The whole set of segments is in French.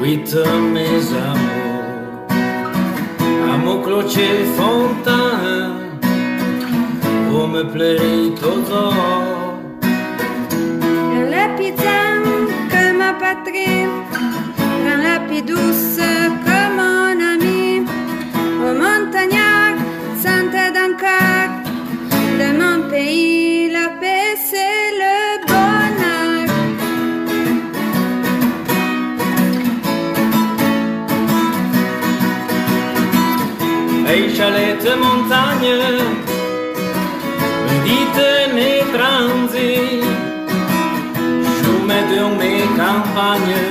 de mes amours, amour clocher fontaine, vous me plairez toujours. La pizza comme ma patrie, la plus douce comme mon ami, au montagnard, santé d'un cœur, de mon pays, la paix c'est le bonheur. Hey, chalet de montagne, dite mes transits, je dans mes campagnes,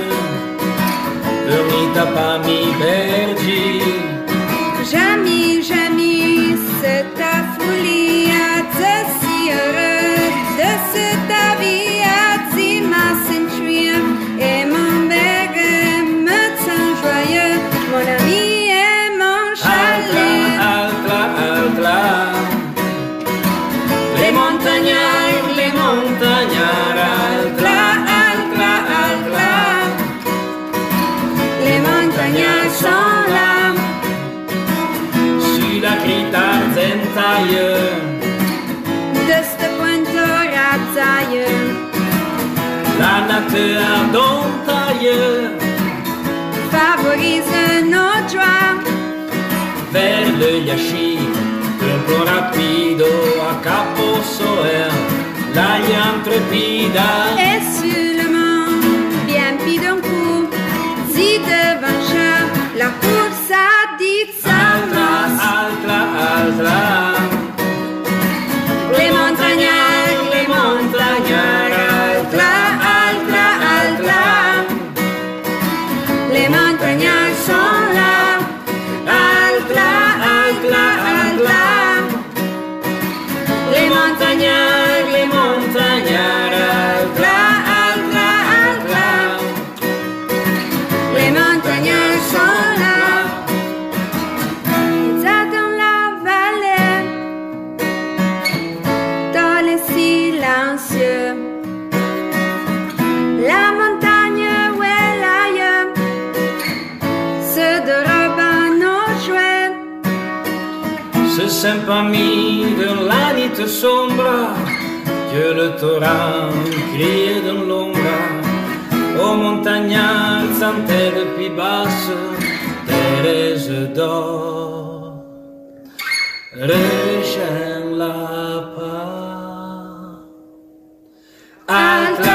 dormita pas mi bergi. Jamais, jamais, c'est ta folie à te si heureux de cette vie à dire ma ceinture et mon bec me tient joyeux, mon ami et mon chalet. Altla, altla, les montagnards, altla, altla, altla, les montagnards sont là. La crita zentaille de ce point à taille, la nature d'ontaille favorise nos joies. Vers le yashi, un peu rapido a capo soer, la intrépida. Et sur le monde, bien pis d'un coup, si devant chat, la course a dit sa masse. Altla, altla, les montagnards, altla, altla, altla, les montagnards sont là. Altla, altla, altla, les montagnards, altla, altla, altla, les montagnards sont là. Dans la vallée, dans les silencieux, la montagne où elle aille se dérobe à nos jouets. ce sympa mi de la nuit sombre, que le torrent crie dans l'ombre, aux montagnards santé depuis basse, Thérèse d'or, recherche la paix. Altla,